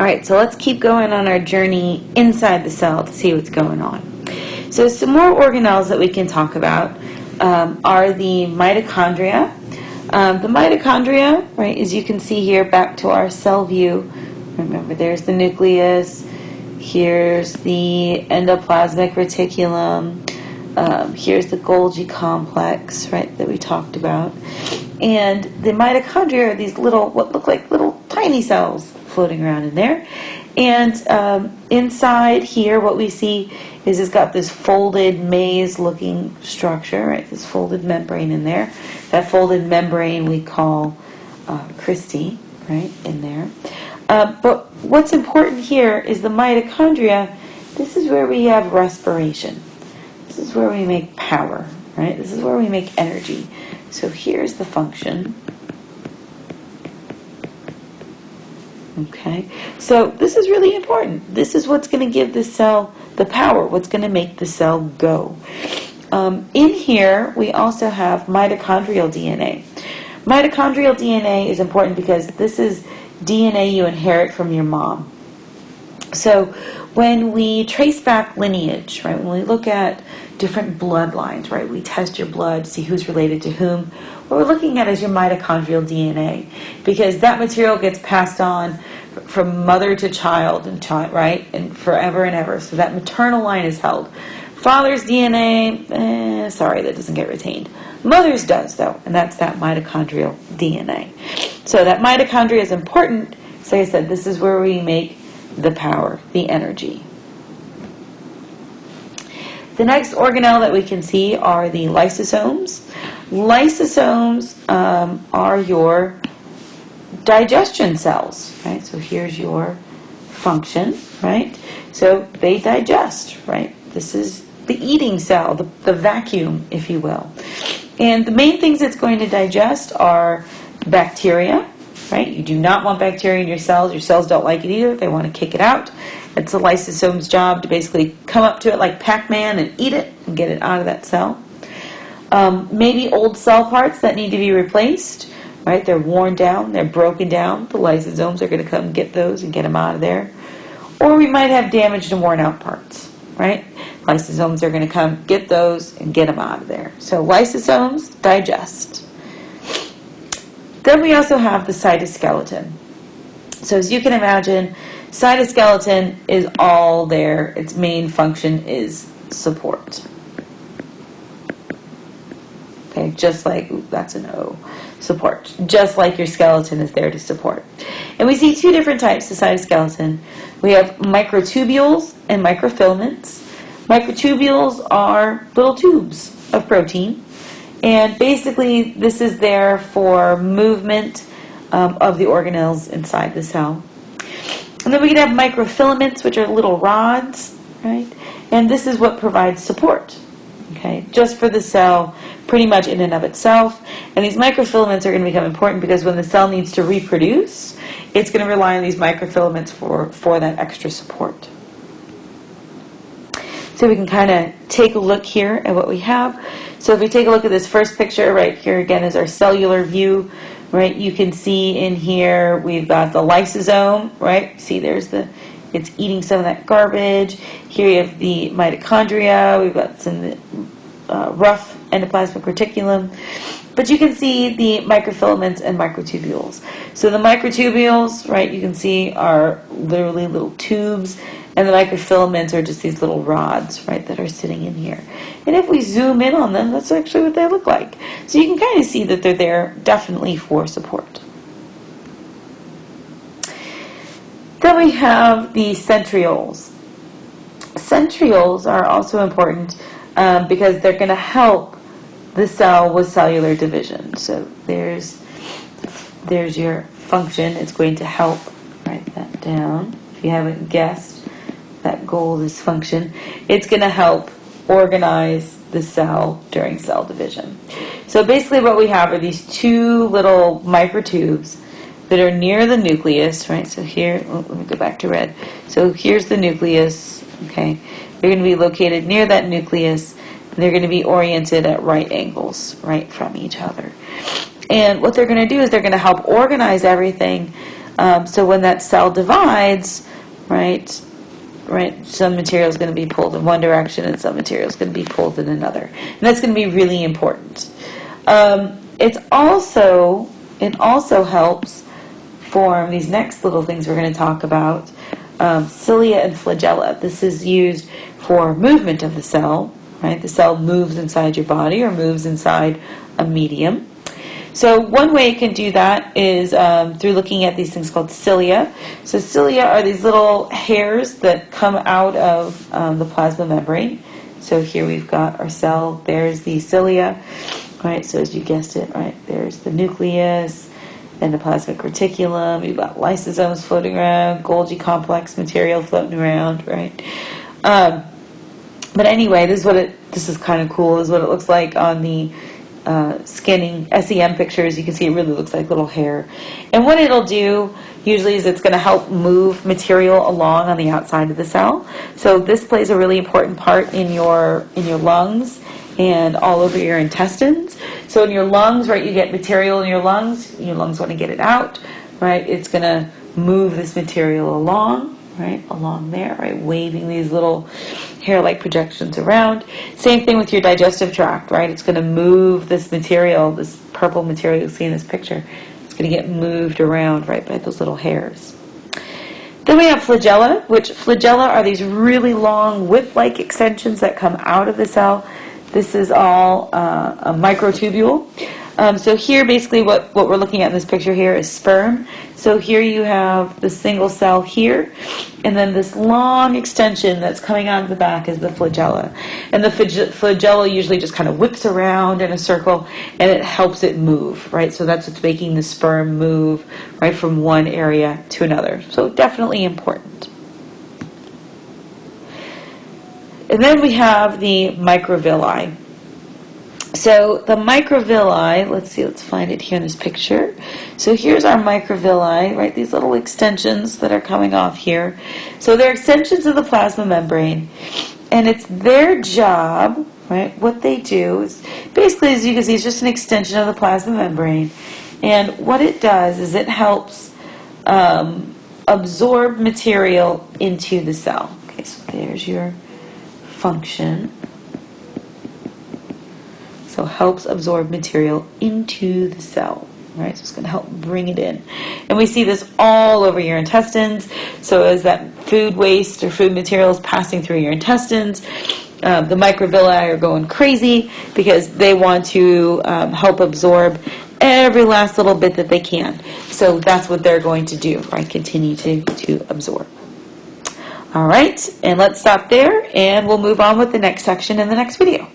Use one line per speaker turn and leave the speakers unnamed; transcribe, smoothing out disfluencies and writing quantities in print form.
All right, so let's keep going on our journey inside the cell to see what's going on. So some more organelles that we can talk about are the mitochondria. The mitochondria, right, as you can see here, back to our cell view. Remember, there's the nucleus. Here's the endoplasmic reticulum. Here's the Golgi complex, right, that we talked about. And the mitochondria are these little, what look like little tiny cells floating around in there. And inside here, what we see is it's got this folded maze-looking structure, right, this folded membrane in there. That folded membrane we call cristae, right, in there. But what's important here is the mitochondria. This is where we have respiration. This is where we make power, right? This is where we make energy. So here's the function. Okay, so this is really important. This is what's going to give the cell the power, what's going to make the cell go. In here, we also have mitochondrial DNA. Mitochondrial DNA is important because this is DNA you inherit from your mom. So when we trace back lineage, right, when we look at different bloodlines, right, we test your blood, see who's related to whom, what we're looking at is your mitochondrial DNA, because that material gets passed on from mother to child, and right, and forever and ever. So that maternal line is held. Father's DNA, sorry, that doesn't get retained. Mother's does, though, and that's that mitochondrial DNA. So that mitochondria is important. So like I said, this is where we make the power, the energy. The next organelle that we can see are the lysosomes. Lysosomes are your digestion cells, right? So here's your function, right? So they digest, right? This is the eating cell, the vacuum, if you will. And the main things it's going to digest are bacteria, right? You do not want bacteria in your cells. Your cells don't like it either. They want to kick it out. It's the lysosome's job to basically come up to it like Pac-Man and eat it and get it out of that cell. Maybe old cell parts that need to be replaced, right? They're worn down, they're broken down. The lysosomes are going to come get those and get them out of there. Or we might have damaged and worn out parts, right? Lysosomes are going to come get those and get them out of there. So lysosomes digest. Then we also have the cytoskeleton. So as you can imagine, cytoskeleton is all there. Its main function is support. Okay, just like, that's an O, support. Just like your skeleton is there to support. And we see two different types of cytoskeleton. We have microtubules and microfilaments. Microtubules are little tubes of protein. And basically, this is there for movement of the organelles inside the cell. And then we can have microfilaments, which are little rods, right? And this is what provides support, okay, just for the cell, pretty much in and of itself. And these microfilaments are going to become important because when the cell needs to reproduce, it's going to rely on these microfilaments for that extra support. So we can kind of take a look here at what we have. So if we take a look at this first picture, right here again is our cellular view, right? You can see in here we've got the lysosome, right? See, there's it's eating some of that garbage. Here you have the mitochondria. We've got some rough endoplasmic reticulum. But you can see the microfilaments and microtubules. So the microtubules, right, you can see are literally little tubes, and the microfilaments are just these little rods, right, that are sitting in here. And if we zoom in on them, that's actually what they look like. So you can kind of see that they're there definitely for support. Then we have the centrioles. Centrioles are also important because they're going to help the cell with cellular division. So there's your function. It's going to help. Write that down. If you haven't guessed, that goal is function. It's going to help organize the cell during cell division. So basically what we have are these two little microtubes that are near the nucleus, right? So here, let me go back to red. So here's the nucleus, okay? They're going to be located near that nucleus, and they're going to be oriented at right angles, right from each other. And what they're going to do is they're going to help organize everything So when that cell divides, right, some material is going to be pulled in one direction and some material is going to be pulled in another. And that's going to be really important. It also helps form these next little things we're going to talk about, cilia and flagella. This is used for movement of the cell, right? The cell moves inside your body or moves inside a medium. So one way it can do that is through looking at these things called cilia. So cilia are these little hairs that come out of the plasma membrane. So here we've got our cell. There's the cilia, right? So as you guessed it, right? There's the nucleus, then the plasmic reticulum. You've got lysosomes floating around, Golgi complex material floating around, right? But anyway, this is kind of cool. This is what it looks like on the scanning SEM pictures. You can see it really looks like little hair. And what it'll do usually is it's going to help move material along on the outside of the cell. So this plays a really important part in your lungs and all over your intestines. So in your lungs, right, you get material in your lungs want to get it out, right? It's going to move this material along, right, along there, right, waving these little hair-like projections around. Same thing with your digestive tract, right? It's going to move this material, this purple material you see in this picture. It's going to get moved around, right, by those little hairs. Then we have flagella, which flagella are these really long whip-like extensions that come out of the cell. This is all a microtubule. So here, basically, what we're looking at in this picture here is sperm. So here you have the single cell here, and then this long extension that's coming out of the back is the flagella. And the flagella usually just kind of whips around in a circle, and it helps it move, right? So that's what's making the sperm move, right, from one area to another. So definitely important. And then we have the microvilli. So the microvilli, let's find it here in this picture. So here's our microvilli, right? These little extensions that are coming off here. So they're extensions of the plasma membrane, and it's their job, right? What they do is basically, as you can see, it's just an extension of the plasma membrane. And what it does is it helps absorb material into the cell. Okay, so there's your function. So helps absorb material into the cell, right? So it's going to help bring it in. And we see this all over your intestines. So as that food waste or food material is passing through your intestines, the microvilli are going crazy because they want to help absorb every last little bit that they can. So that's what they're going to do, right? Continue to absorb. All right, and let's stop there, and we'll move on with the next section in the next video.